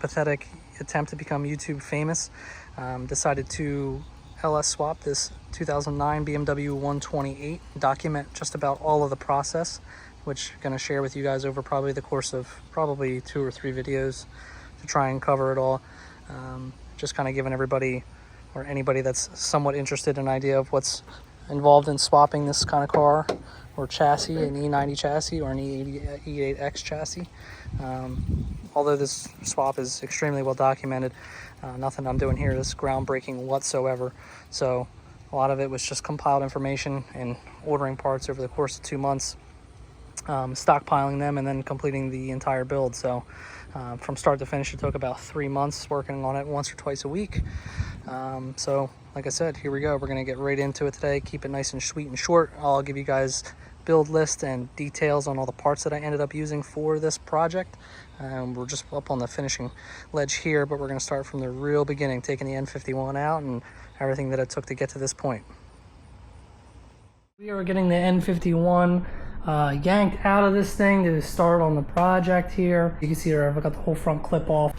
pathetic attempt to become YouTube famous, decided to LS swap this 2009 BMW 128, document just about all of the process, which I'm going to share with you guys over probably the course of probably 2 or 3 videos to try and cover it all. Just kind of giving everybody or anybody that's somewhat interested an idea of what's involved in swapping this kind of car or chassis, an E90 chassis or an E8X chassis. Although this swap is extremely well documented, nothing I'm doing here is groundbreaking whatsoever. So a lot of it was just compiled information and ordering parts over the course of 2 months, stockpiling them, and then completing the entire build. So from start to finish, it took about 3 months working on it once or twice a week. So like I said, here we go. We're going to get right into it today, keep it nice and sweet and short. I'll give you guys build list and details on all the parts that I ended up using for this project. We're just up on the finishing ledge here, but we're going to start from the real beginning, taking the N51 out and everything that it took to get to this point. We are getting the N51 yanked out of this thing to start on the project here. You can see here I've got the whole front clip off.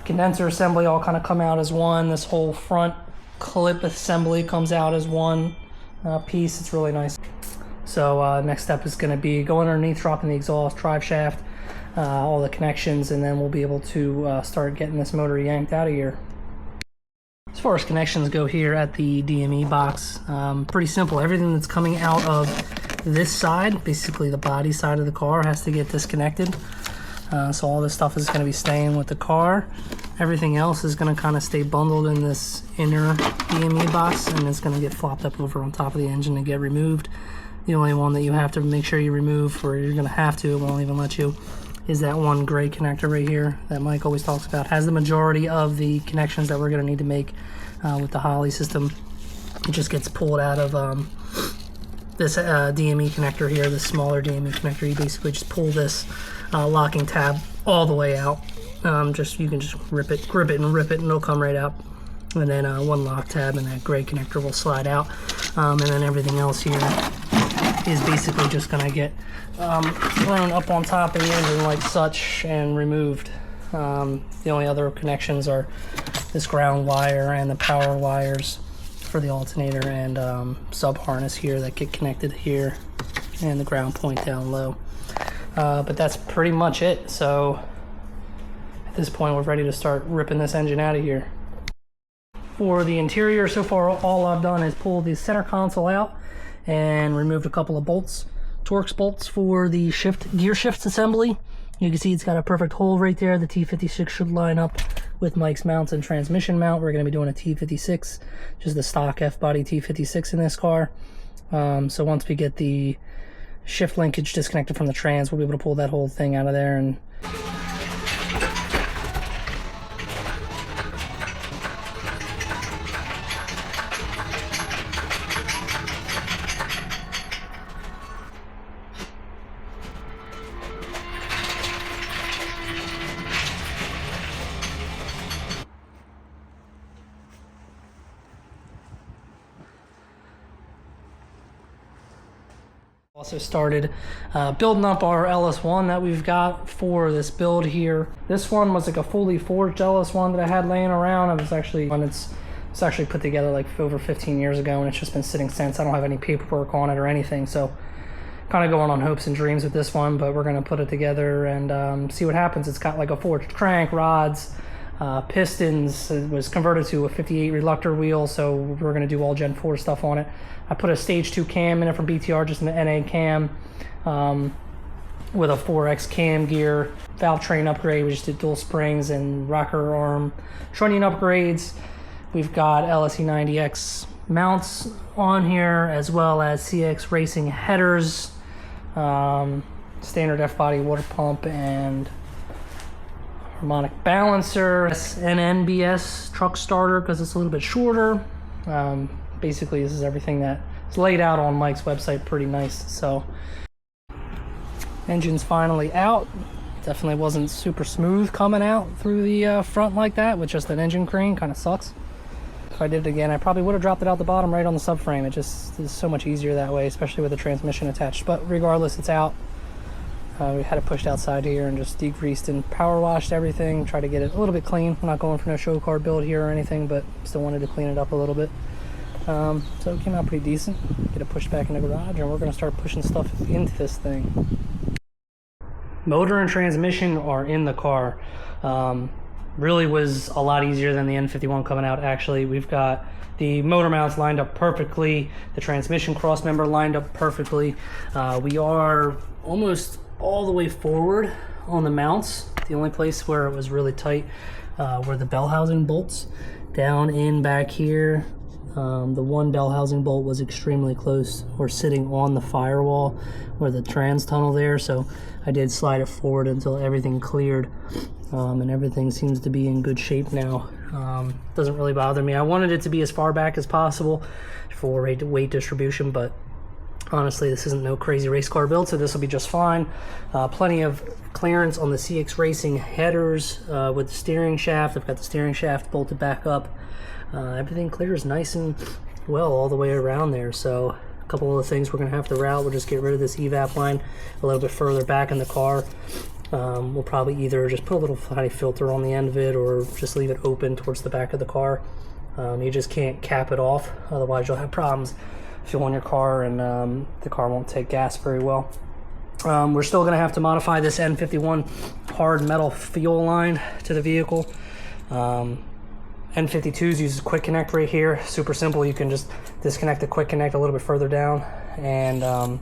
Condenser assembly all kind of come out as one. This whole front clip assembly comes out as one piece. It's really nice. So next step is going to be going underneath, dropping the exhaust, drive shaft, all the connections, and then we'll be able to start getting this motor yanked out of here. As far as connections go here at the DME box, pretty simple. Everything that's coming out of this side, basically the body side of the car, has to get disconnected. So all this stuff is going to be staying with the car. Everything else is going to kind of stay bundled in this inner DME box, and it's going to get flopped up over on top of the engine and get removed. The only one that you have to make sure you remove, or you're going to have to, it won't even let you, is that one gray connector right here that Mike always talks about. Has the majority of the connections that we're going to need to make with the Holley system. It just gets pulled out of this DME connector here, this smaller DME connector. You basically just pull this locking tab all the way out. You can just grip it and rip it, and it'll come right out. And then one lock tab, and that gray connector will slide out. And then everything else here is basically just going to get thrown up on top of the engine like such and removed. The only other connections are this ground wire and the power wires for the alternator and sub harness here that get connected here, and the ground point down low. But that's pretty much it. So at this point, we're ready to start ripping this engine out of here. For the interior, so far all I've done is pull the center console out and removed a couple of bolts, Torx bolts for the gear shift assembly. You can see it's got a perfect hole right there. The T56 should line up with Mike's mounts and transmission mount. We're going to be doing a T56, just the stock F-body T56 in this car. So once we get the shift linkage disconnected from the trans, we'll be able to pull that whole thing out of there. And also started building up our LS1 that we've got for this build here. This one was like a fully forged LS1 that I had laying around. It's actually put together like over 15 years ago, and it's just been sitting since. I don't have any paperwork on it or anything, so kind of going on hopes and dreams with this one, but we're going to put it together and see what happens. It's got like a forged crank, rods, pistons. It was converted to a 58 reluctor wheel, so we're going to do all Gen 4 stuff on it. I put a stage 2 cam in it from BTR, just an NA cam with a 4X cam gear, valve train upgrade. We just did dual springs and rocker arm trunnion upgrades. We've got LSE90X mounts on here, as well as CX Racing headers, standard F-body water pump, and harmonic balancer, an NBS truck starter because it's a little bit shorter. Basically, this is everything that is laid out on Mike's website pretty nice. So engine's finally out. Definitely wasn't super smooth coming out through the front like that with just an engine crane. Kind of sucks. If I did it again, I probably would have dropped it out the bottom right on the subframe. It just is so much easier that way, especially with the transmission attached. But regardless, it's out. We had it pushed outside here and just degreased and power washed everything. Tried to get it a little bit clean. I'm not going for no show car build here or anything, but still wanted to clean it up a little bit. So it came out pretty decent. Get it pushed back in the garage, and we're going to start pushing stuff into this thing. Motor and transmission are in the car. Really was a lot easier than the N51 coming out. Actually, we've got the motor mounts lined up perfectly, the transmission cross member lined up perfectly. We are almost all the way forward on the mounts. The only place where it was really tight were the bell housing bolts down in back here. The one bell housing bolt was extremely close, or sitting on the firewall where the trans tunnel there, so I did slide it forward until everything cleared, and everything seems to be in good shape now. Doesn't really bother me. I wanted it to be as far back as possible for weight distribution, but honestly this isn't no crazy race car build, so this will be just fine. Plenty of clearance on the CX Racing headers with the steering shaft. I've got the steering shaft bolted back up. Everything clears nice and well all the way around there. So a couple of the things we're going to have to route, we'll just get rid of this evap line a little bit further back in the car. We'll probably either just put a little tiny filter on the end of it, or just leave it open towards the back of the car. You just can't cap it off, otherwise you'll have problems fueling your car, and the car won't take gas very well. We're still going to have to modify this N51 hard metal fuel line to the vehicle. N52s uses quick connect right here. Super simple. You can just disconnect the quick connect a little bit further down and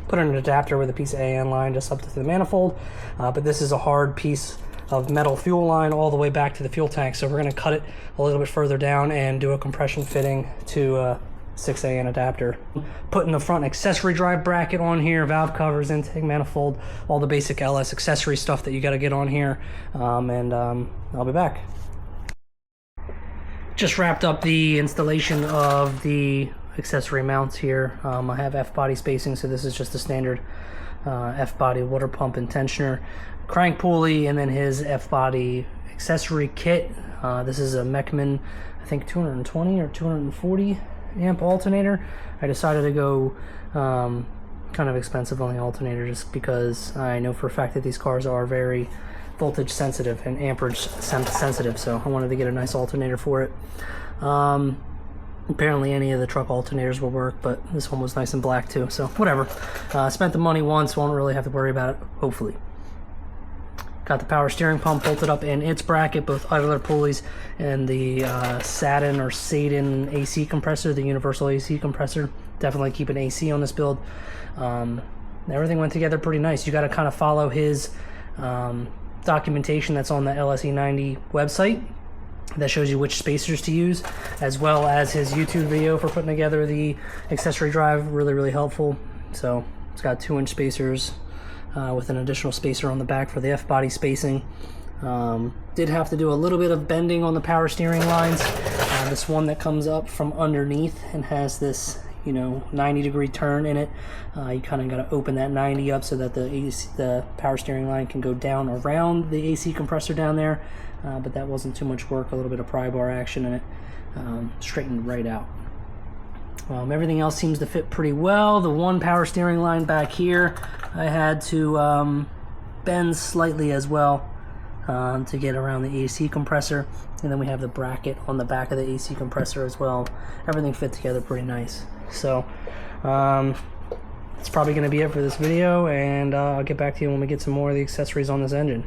put in an adapter with a piece of AN line just up to the manifold. But this is a hard piece of metal fuel line all the way back to the fuel tank. So we're going to cut it a little bit further down and do a compression fitting to 6AN adapter. Putting the front accessory drive bracket on here, valve covers, intake manifold, all the basic LS accessory stuff that you got to get on here. I'll be back. Just wrapped up the installation of the accessory mounts here. I have F-body spacing, so this is just the standard F-body water pump and tensioner, crank pulley, and then his F-body accessory kit. This is a Mechman, I think 220 or 240 amp alternator. I decided to go kind of expensive on the alternator just because I know for a fact that these cars are very voltage sensitive and amperage sensitive, so I wanted to get a nice alternator for it. Apparently any of the truck alternators will work, but this one was nice and black too, so whatever. Spent the money once, won't really have to worry about it, hopefully. Got the power steering pump bolted up in its bracket, both idler pulleys and the Saturn or Satan AC compressor, the universal AC compressor. Definitely keep an AC on this build. Everything went together pretty nice. You got to kind of follow his documentation that's on the LSE90 website that shows you which spacers to use, as well as his YouTube video for putting together the accessory drive. Really helpful. So it's got 2-inch spacers with an additional spacer on the back for the F-body spacing. Did have to do a little bit of bending on the power steering lines. This one that comes up from underneath and has this 90-degree turn in it. You kind of got to open that 90 up so that the power steering line can go down around the AC compressor down there, but that wasn't too much work. A little bit of pry bar action in it, straightened right out. Everything else seems to fit pretty well. The one power steering line back here I had to bend slightly as well to get around the AC compressor, and then we have the bracket on the back of the AC compressor as well. Everything fit together pretty nice. So that's probably going to be it for this video, and I'll get back to you when we get some more of the accessories on this engine.